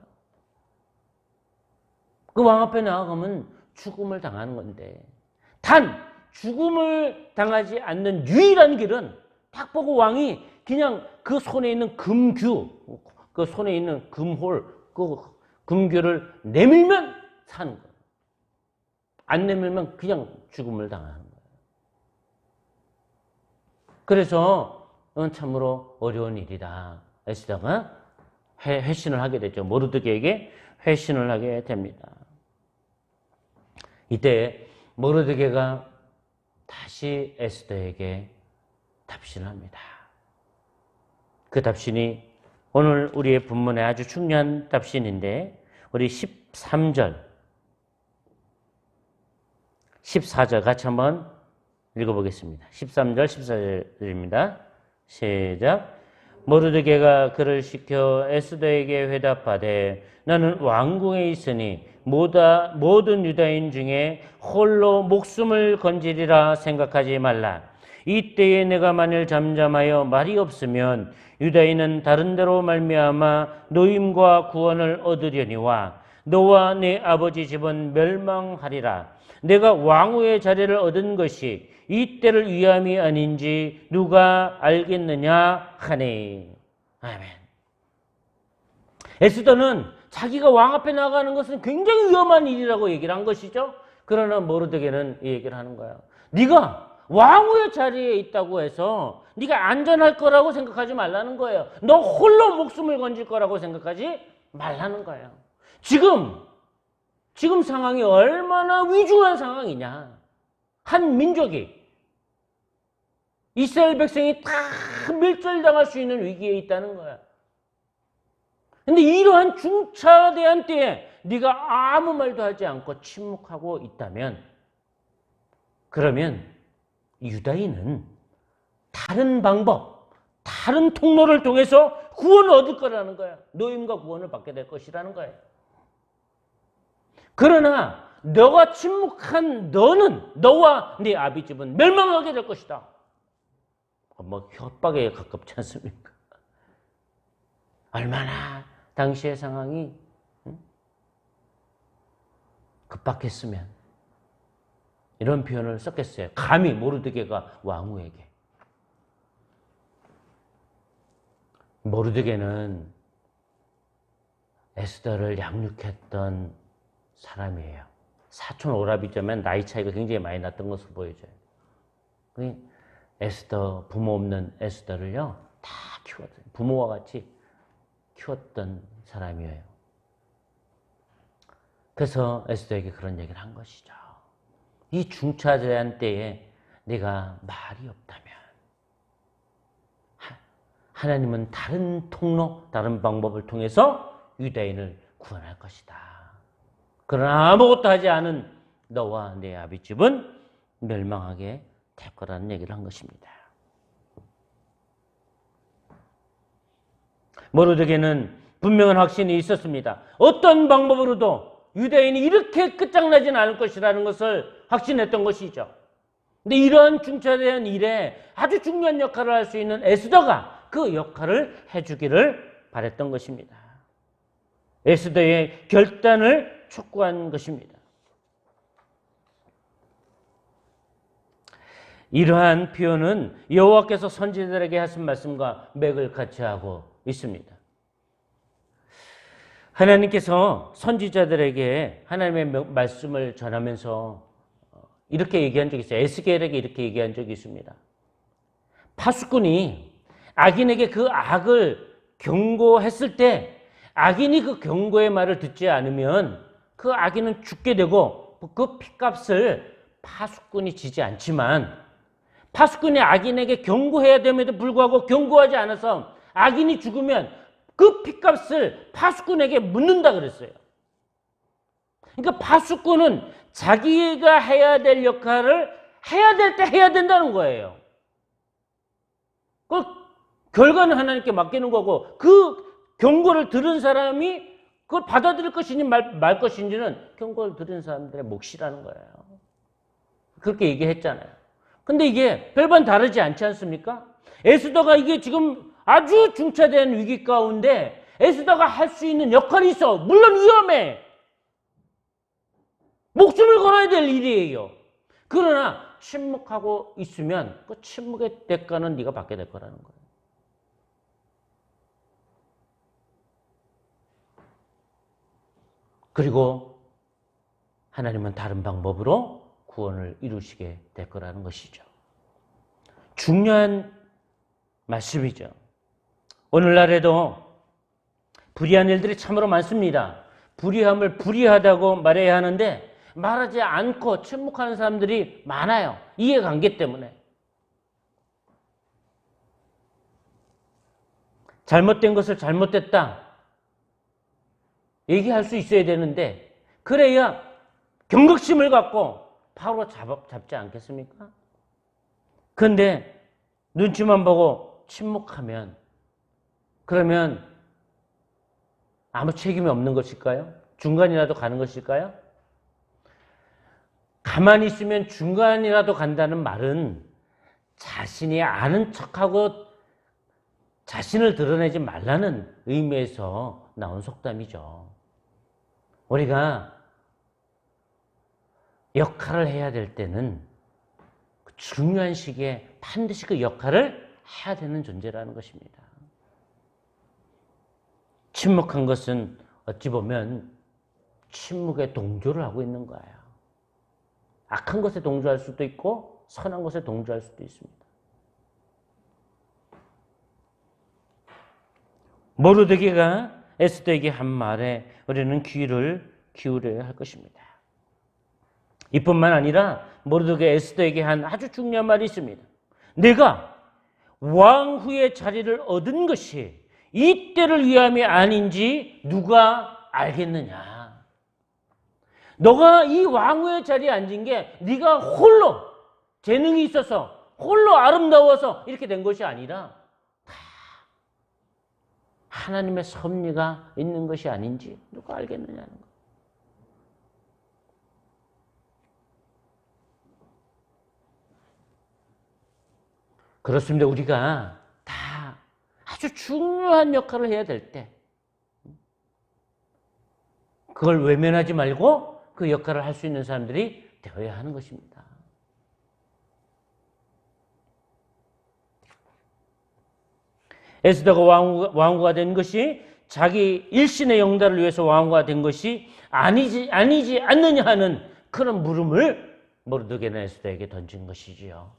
그 왕 앞에 나아가면 죽음을 당하는 건데 단 죽음을 당하지 않는 유일한 길은 딱 보고 왕이 그냥 그 손에 있는 금규, 그 손에 있는 금홀, 그 금규를 내밀면 사는 거예요. 안 내밀면 그냥 죽음을 당하는 거예요. 그래서 참으로 어려운 일이다. 에스더가 회신을 하게 됐죠. 모르드게에게 회신을 하게 됩니다. 이때 모르드게가 다시 에스더에게 답신을 합니다. 그 답신이 오늘 우리의 본문에 아주 중요한 답신인데 우리 13절, 14절 같이 한번 읽어보겠습니다. 13절, 14절입니다. 시작. 모르드게가 그를 시켜 에스더에게 회답하되 나는 왕궁에 있으니 모든 유다인 중에 홀로 목숨을 건지리라 생각하지 말라. 이때에 내가 만일 잠잠하여 말이 없으면 유다인은 다른 데로 말미암아 노임과 구원을 얻으려니와 너와 네 아버지 집은 멸망하리라. 내가 왕후의 자리를 얻은 것이 이때를 위함이 아닌지 누가 알겠느냐 하네. 아멘. 에스더는 자기가 왕 앞에 나가는 것은 굉장히 위험한 일이라고 얘기를 한 것이죠. 그러나 모르드게는 이 얘기를 하는 거예요. 네가 왕후의 자리에 있다고 해서 네가 안전할 거라고 생각하지 말라는 거예요. 너 홀로 목숨을 건질 거라고 생각하지 말라는 거예요. 지금 상황이 얼마나 위중한 상황이냐. 한 민족이 이스라엘 백성이 다 멸절당할 수 있는 위기에 있다는 거야. 근데 이러한 중차대한 때에 네가 아무 말도 하지 않고 침묵하고 있다면, 그러면 유다인은 다른 방법, 다른 통로를 통해서 구원을 얻을 거라는 거야. 노임과 구원을 받게 될 것이라는 거예요. 그러나 너가 침묵한 너는, 너와 네 아비집은 멸망하게 될 것이다. 뭐 협박에 가깝지 않습니까? 얼마나 당시의 상황이 급박했으면 이런 표현을 썼겠어요. 감히 모르드게가 왕후에게. 모르드게는 에스더를 양육했던 사람이에요. 사촌 오라비자면 나이 차이가 굉장히 많이 났던 것으로 보여져요. 에스더, 부모 없는 에스더를요, 다 키웠어요. 부모와 같이 키웠던 사람이에요. 그래서 에스더에게 그런 얘기를 한 것이죠. 이 중차대한 때에 내가 말이 없다면 하나님은 다른 통로, 다른 방법을 통해서 유다인을 구원할 것이다. 그러나 아무것도 하지 않은 너와 내 아비집은 멸망하게 될 거라는 얘기를 한 것입니다. 모르드게는 분명한 확신이 있었습니다. 어떤 방법으로도 유다인이 이렇게 끝장나지는 않을 것이라는 것을 확신했던 것이죠. 근데 이러한 중차대한 일에 아주 중요한 역할을 할 수 있는 에스더가 그 역할을 해주기를 바랬던 것입니다. 에스더의 결단을 촉구한 것입니다. 이러한 표현은 여호와께서 선지자들에게 하신 말씀과 맥을 같이 하고 있습니다. 하나님께서 선지자들에게 하나님의 말씀을 전하면서 이렇게 얘기한 적이 있어요. 에스겔에게 이렇게 얘기한 적이 있습니다. 파수꾼이 악인에게 그 악을 경고했을 때 악인이 그 경고의 말을 듣지 않으면 그 악인은 죽게 되고 그 핏값을 파수꾼이 지지 않지만, 파수꾼이 악인에게 경고해야 됨에도 불구하고 경고하지 않아서 악인이 죽으면 그 핏값을 파수꾼에게 묻는다 그랬어요. 그러니까 파수꾼은 자기가 해야 될 역할을 해야 될 때 해야 된다는 거예요. 그 결과는 하나님께 맡기는 거고, 그 경고를 들은 사람이 그걸 받아들일 것인지 말 것인지는 경고를 들은 사람들의 몫이라는 거예요. 그렇게 얘기했잖아요. 근데 이게 별반 다르지 않지 않습니까? 에스더가 이게 지금 아주 중차대한 위기 가운데 에스더가 할 수 있는 역할이 있어. 물론 위험해. 목숨을 걸어야 될 일이에요. 그러나 침묵하고 있으면 그 침묵의 대가는 네가 받게 될 거라는 거예요. 그리고 하나님은 다른 방법으로 구원을 이루시게 될 거라는 것이죠. 중요한 말씀이죠. 오늘날에도 불의한 일들이 참으로 많습니다. 불의함을 불의하다고 말해야 하는데 말하지 않고 침묵하는 사람들이 많아요. 이해관계 때문에. 잘못된 것을 잘못됐다 얘기할 수 있어야 되는데, 그래야 경각심을 갖고 바로 잡지 않겠습니까? 그런데 눈치만 보고 침묵하면, 그러면 아무 책임이 없는 것일까요? 중간이라도 가는 것일까요? 가만히 있으면 중간이라도 간다는 말은 자신이 아는 척하고 자신을 드러내지 말라는 의미에서 나온 속담이죠. 우리가 역할을 해야 될 때는 중요한 시기에 반드시 그 역할을 해야 되는 존재라는 것입니다. 침묵한 것은 어찌 보면 침묵에 동조를 하고 있는 거예요. 악한 것에 동조할 수도 있고 선한 것에 동조할 수도 있습니다. 모르드게가 에스더에게 한 말에 우리는 귀를 기울여야 할 것입니다. 이뿐만 아니라 모르드게 에스더에게 한 아주 중요한 말이 있습니다. 내가 왕후의 자리를 얻은 것이 이 때를 위함이 아닌지 누가 알겠느냐. 너가 이 왕후의 자리에 앉은 게 네가 홀로 재능이 있어서 홀로 아름다워서 이렇게 된 것이 아니라 다 하나님의 섭리가 있는 것이 아닌지 누가 알겠느냐는 거. 그렇습니다. 우리가 다 아주 중요한 역할을 해야 될 때 그걸 외면하지 말고 그 역할을 할 수 있는 사람들이 되어야 하는 것입니다. 에스더가 왕후가 된 것이 자기 일신의 영달을 위해서 왕후가 된 것이 아니지 않느냐 하는 그런 물음을 모르드게는 에스더에게 던진 것이지요.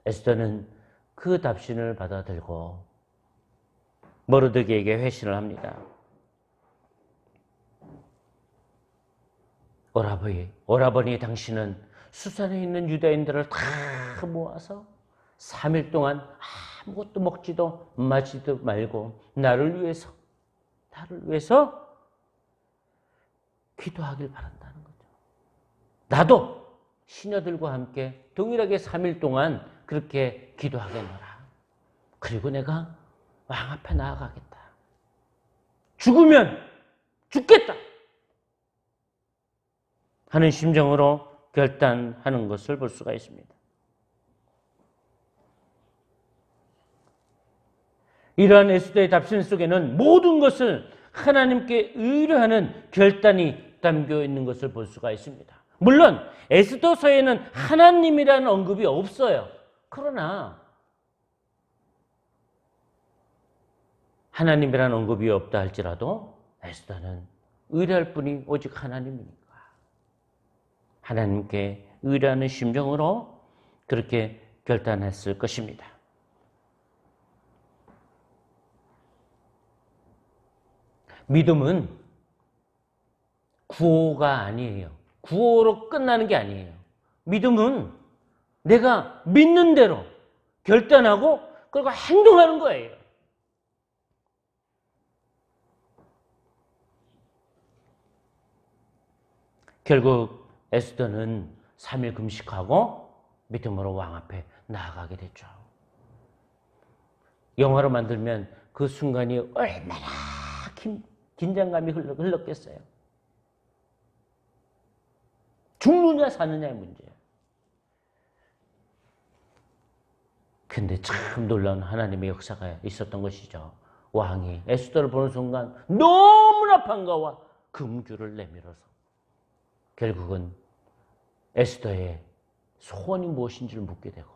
에스더는 그 답신을 받아들고 모르드게에게 회신을 합니다. 오라버니 당신은 수산에 있는 유다인들을 다 모아서 3일 동안 아무것도 먹지도 마시지도 말고 나를 위해서 기도하길 바란다는 거죠. 나도 시녀들과 함께 동일하게 3일 동안 그렇게 기도하겠노라. 그리고 내가 왕 앞에 나아가겠다. 죽으면 죽겠다 하는 심정으로 결단하는 것을 볼 수가 있습니다. 이러한 에스더의 답신 속에는 모든 것을 하나님께 의뢰하는 결단이 담겨 있는 것을 볼 수가 있습니다. 물론 에스더서에는 하나님이라는 언급이 없어요. 그러나 하나님이라는 언급이 없다 할지라도 에스더는 의뢰할 분이 오직 하나님이니까 하나님께 의뢰하는 심정으로 그렇게 결단했을 것입니다. 믿음은 구호가 아니에요. 구호로 끝나는 게 아니에요. 믿음은 내가 믿는 대로 결단하고 그리고 행동하는 거예요. 결국 에스더는 3일 금식하고 믿음으로 왕 앞에 나아가게 됐죠. 영화로 만들면 그 순간이 얼마나 긴장감이 흘렀겠어요. 죽느냐 사느냐의 문제예요. 근데 참 놀라운 하나님의 역사가 있었던 것이죠. 왕이 에스더를 보는 순간 너무나 반가워 금규를 내밀어서 결국은 에스더의 소원이 무엇인지를 묻게 되고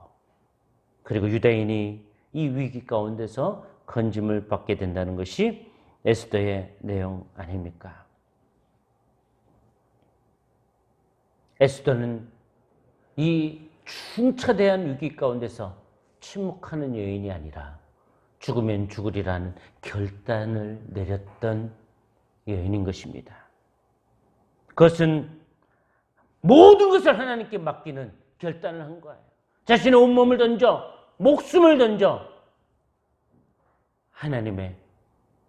그리고 유다인이 이 위기 가운데서 건짐을 받게 된다는 것이 에스더의 내용 아닙니까? 에스더는 이 중차대한 위기 가운데서 침묵하는 여인이 아니라 죽으면 죽으리라는 결단을 내렸던 여인인 것입니다. 그것은 모든 것을 하나님께 맡기는 결단을 한 거예요. 자신의 온몸을 던져 목숨을 던져 하나님의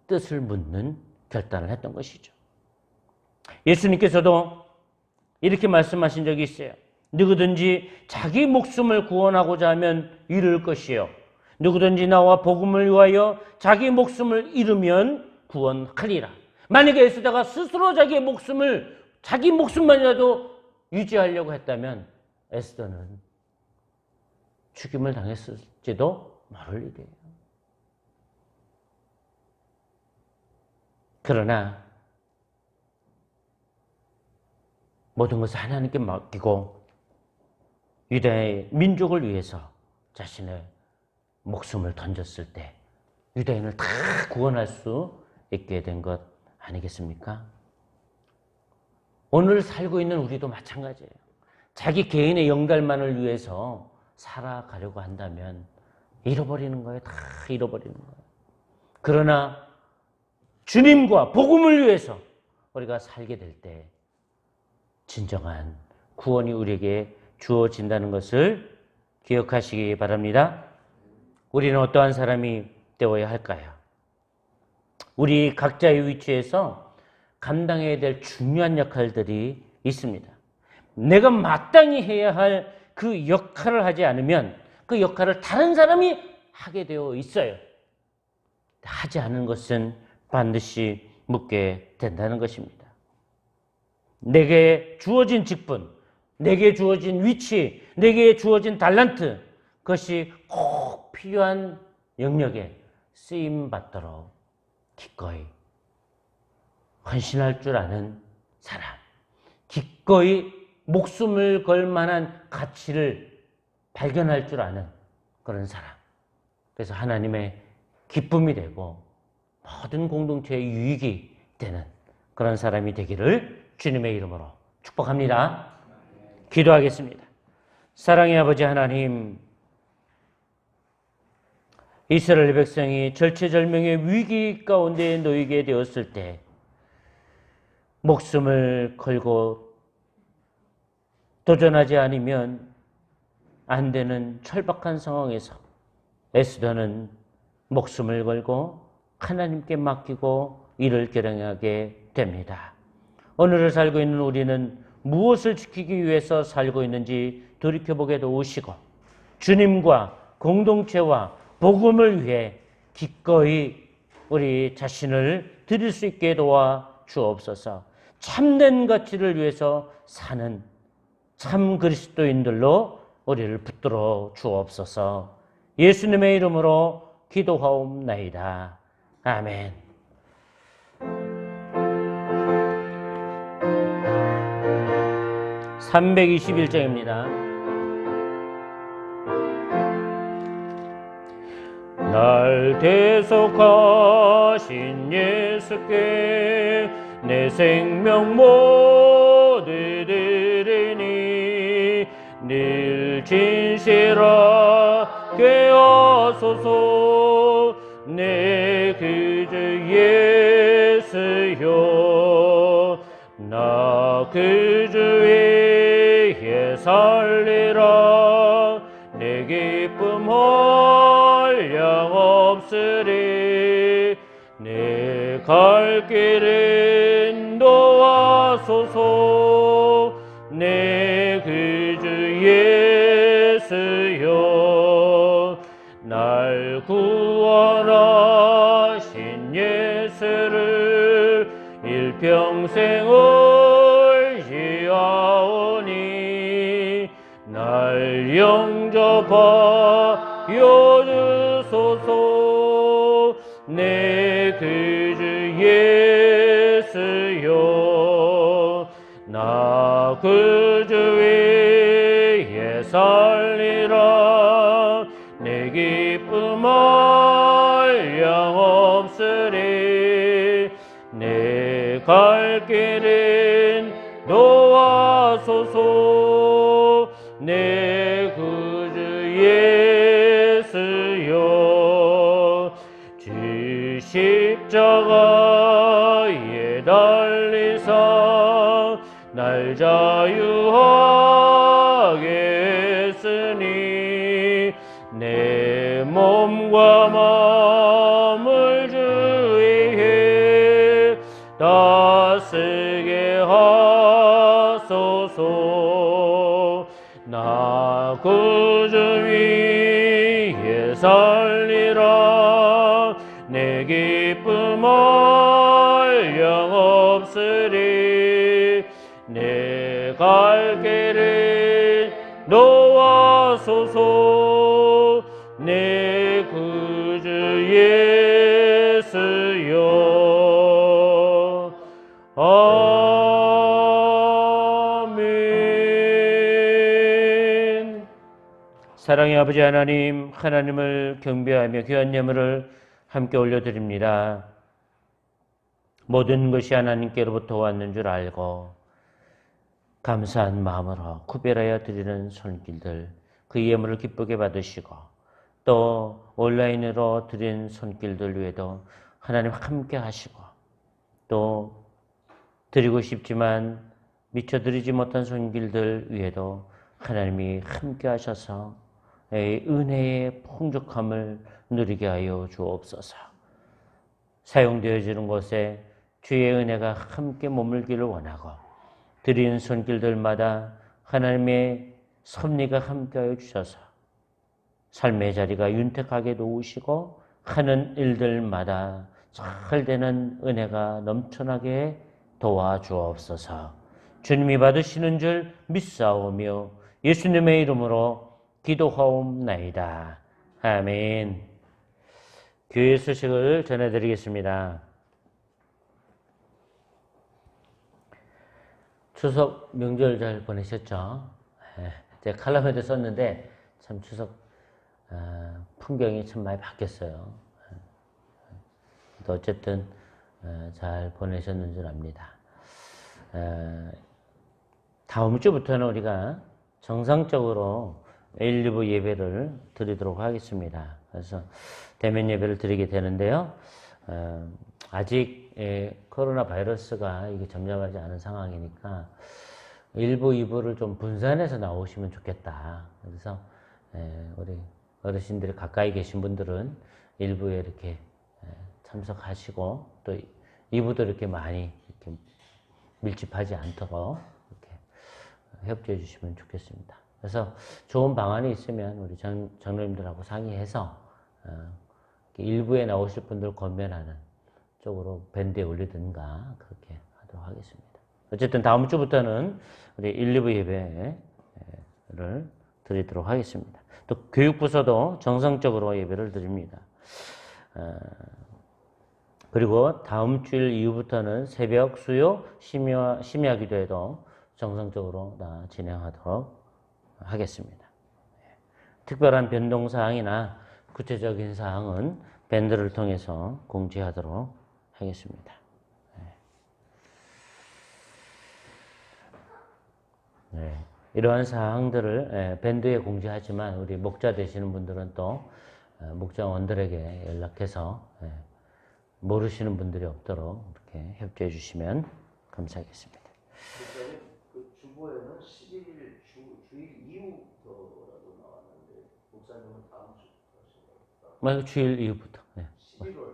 뜻을 묻는 결단을 했던 것이죠. 예수님께서도 이렇게 말씀하신 적이 있어요. 누구든지 자기 목숨을 구원하고자 하면 잃을 것이요. 누구든지 나와 복음을 위하여 자기 목숨을 잃으면 구원하리라. 만약에 에스더가 스스로 자기 목숨만이라도 유지하려고 했다면 에스더는 죽임을 당했을지도 모를 일이에요. 그러나 모든 것을 하나님께 맡기고 유다의 민족을 위해서 자신의 목숨을 던졌을 때 유다인을 다 구원할 수 있게 된 것 아니겠습니까? 오늘 살고 있는 우리도 마찬가지예요. 자기 개인의 영달만을 위해서 살아가려고 한다면 잃어버리는 거예요. 다 잃어버리는 거예요. 그러나 주님과 복음을 위해서 우리가 살게 될 때 진정한 구원이 우리에게 주어진다는 것을 기억하시기 바랍니다. 우리는 어떠한 사람이 되어야 할까요? 우리 각자의 위치에서 감당해야 될 중요한 역할들이 있습니다. 내가 마땅히 해야 할 그 역할을 하지 않으면 그 역할을 다른 사람이 하게 되어 있어요. 하지 않은 것은 반드시 묻게 된다는 것입니다. 내게 주어진 직분, 내게 주어진 위치, 내게 주어진 달란트, 그것이 꼭 필요한 영역에 쓰임받도록 기꺼이 헌신할 줄 아는 사람, 기꺼이 목숨을 걸 만한 가치를 발견할 줄 아는 그런 사람. 그래서 하나님의 기쁨이 되고 모든 공동체의 유익이 되는 그런 사람이 되기를 주님의 이름으로 축복합니다. 기도하겠습니다. 사랑의 아버지 하나님, 이스라엘 백성이 절체절명의 위기 가운데 놓이게 되었을 때 목숨을 걸고 도전하지 않으면 안 되는 절박한 상황에서 에스더는 목숨을 걸고 하나님께 맡기고 일을 결행하게 됩니다. 오늘을 살고 있는 우리는 무엇을 지키기 위해서 살고 있는지 돌이켜보게 도우시고 주님과 공동체와 복음을 위해 기꺼이 우리 자신을 드릴 수 있게 도와 주옵소서. 참된 가치를 위해서 사는 참 그리스도인들로 우리를 붙들어 주옵소서. 예수님의 이름으로 기도하옵나이다. 아멘. (321장입니다) 날 대속하신 예수께 내 생명 모두 드리니 늘 진실하게 하소서. 내 그주 예수여 나 그주 위에 살리라. 내 기쁨 한량없으리. 내 갈 길은 도와소서. 내 그주 예수여 날 구원하신 예수를 일평생 의지하오니 날 영접하여 주소서. 내 그주 예수여 나 그주 위에 살리라. 내 기쁨 한량없으리. 내 갈 길은 도와소서. 내 구주 예수여 주 십자가에 달리사 날 자유하게 했으니 내 몸과 마음을 주의해 다스게 하소서. 나 구주 위에 살리라. 내 기쁨 한량없으리. 내 갈 길은 도와소서. 내 구주 예수여 아멘. 사랑의 아버지 하나님, 하나님을 경배하며 귀한 예물을 함께 올려드립니다. 모든 것이 하나님께로부터 왔는 줄 알고 감사한 마음으로 구별하여 드리는 손길들, 그 예물을 기쁘게 받으시고 또 온라인으로 드린 손길들 외에도 하나님 함께 하시고 또 드리고 싶지만 미처 드리지 못한 손길들 위에도 하나님이 함께 하셔서 은혜의 풍족함을 누리게 하여 주옵소서. 사용되어지는 곳에 주의 은혜가 함께 머물기를 원하고 드리는 손길들마다 하나님의 섭리가 함께하여 주셔서 삶의 자리가 윤택하게 놓으시고 하는 일들마다 잘 되는 은혜가 넘쳐나게 도와주옵소서. 주님이 받으시는 줄 믿사오며 예수님의 이름으로 기도하옵나이다. 아멘. 교회 소식을 전해드리겠습니다. 추석 명절 잘 보내셨죠? 제가 칼럼에도 썼는데 참 추석 풍경이 참 많이 바뀌었어요. 어쨌든 잘 보내셨는 줄 압니다. 다음 주부터는 우리가 정상적으로 1, 2부 예배를 드리도록 하겠습니다. 그래서 대면 예배를 드리게 되는데요. 아직 코로나 바이러스가 이게 잠잠하지 않은 상황이니까 1부, 2부를 좀 분산해서 나오시면 좋겠다. 그래서 우리 어르신들이 가까이 계신 분들은 1부에 이렇게 참석하시고 또 2부도 이렇게 많이 이렇게 밀집하지 않도록 이렇게 협조해 주시면 좋겠습니다. 그래서 좋은 방안이 있으면 우리 장로님들하고 상의해서 일부에 나오실 분들 권면하는 쪽으로 밴드에 올리든가 그렇게 하도록 하겠습니다. 어쨌든 다음 주부터는 우리 1, 2부 예배를 드리도록 하겠습니다. 또 교육부서도 정상적으로 예배를 드립니다. 그리고 다음 주일 이후부터는 새벽 수요 심야 기도회도 정상적으로 다 진행하도록 하겠습니다. 특별한 변동사항이나 구체적인 사항은 밴드를 통해서 공지하도록 하겠습니다. 이러한 사항들을 밴드에 공지하지만 우리 목자 되시는 분들은 또 목자원들에게 연락해서 모르시는 분들이 없도록 이렇게 협조해 주시면 감사하겠습니다.
그 주보에는 11일 주일 이후부터라고 나왔는데 목사님은 다음 주부터 하신다고.
주일 이후부터.
11월 그러니까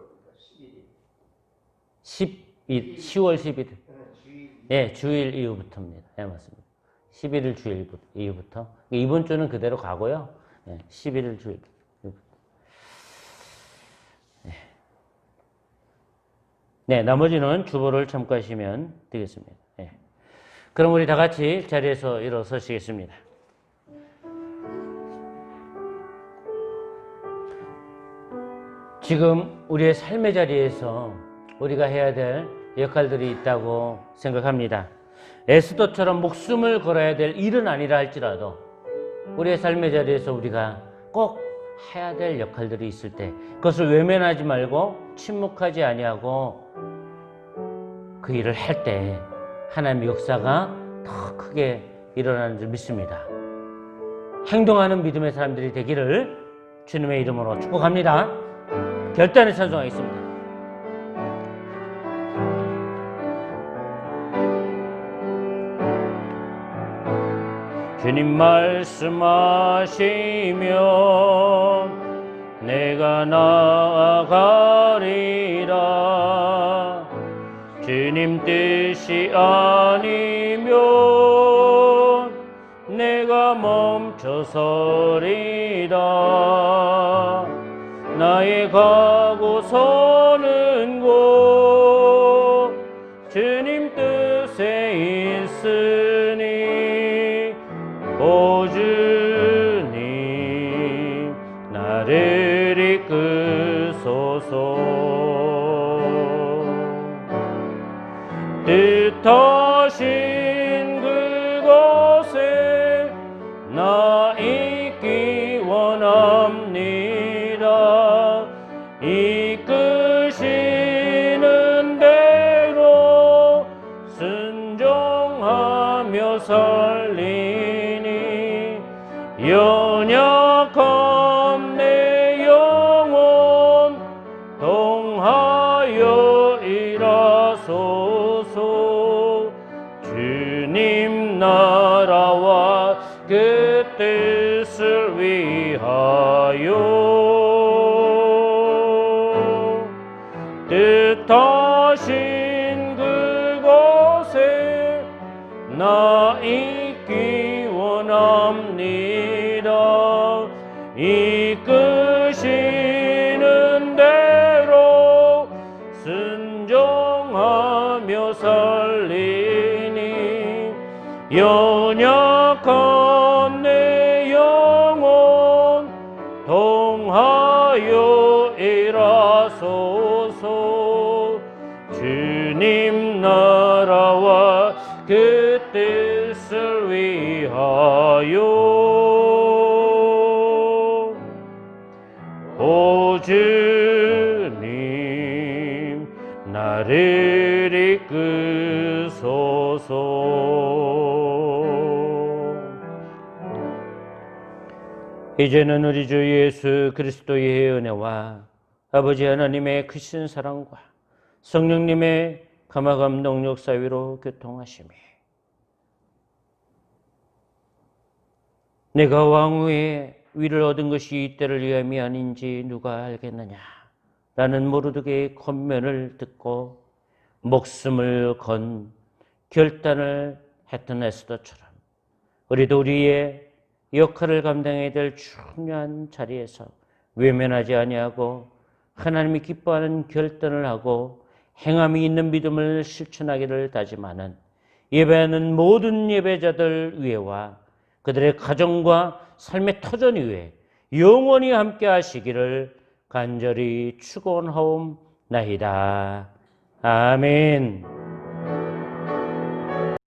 11일.
10월 11일.
주일.
네, 주일 이후부터입니다. 네, 맞습니다. 11일 주일 이후부터. 이번 주는 그대로 가고요. 11일 주일 이후부터. 네, 나머지는 주보를 참고하시면 되겠습니다. 그럼 우리 다 같이 자리에서 일어서시겠습니다. 지금 우리의 삶의 자리에서 우리가 해야 될 역할들이 있다고 생각합니다. 에스더처럼 목숨을 걸어야 될 일은 아니라 할지라도 우리의 삶의 자리에서 우리가 꼭 해야 될 역할들이 있을 때 그것을 외면하지 말고 침묵하지 아니하고 그 일을 할 때 하나님의 역사가 더 크게 일어나는 줄 믿습니다. 행동하는 믿음의 사람들이 되기를 주님의 이름으로 축복합니다. 결단을 찬송하겠습니다. 주님 말씀하시면 내가 나아가리라. 주님 뜻이 아니면 내가 멈춰서리라. 나의 가고 서는 곳 주님 뜻에 있으니 오 주님 나를 이끄소서. 뜻하신 그곳에 나 있기 원합니다. 이끄시는 대로 순종하며 살리니 연약한 내 영혼 동하여 일하소서. 주님 나라와 그 뜻을 위하여 뜻하신 그곳에 나 있기 원합니다. 이끄시는 대로 순종하며 살리니 연약한 내 영혼 동하여 일하소서. 주님 나라와 그 뜻을 위하여 오 주님 나를 이끄소서. 이제는 우리 주 예수 그리스도의 은혜와 아버지 하나님의 크신 사랑과 성령님의 감화감동력 사위로 교통하심이 내가 왕후의 위를 얻은 것이 이때를 위함이 아닌지 누가 알겠느냐 라는 모르드게의 권면을 듣고 목숨을 건 결단을 했던 에스더처럼 우리도 우리의 역할을 감당해야 될 중요한 자리에서 외면하지 아니하고 하나님이 기뻐하는 결단을 하고 행함이 있는 믿음을 실천하기를 다짐하는 예배하는 모든 예배자들 위에와 그들의 가정과 삶의 터전 위에 영원히 함께 하시기를 간절히 축원하옵나이다. 아멘.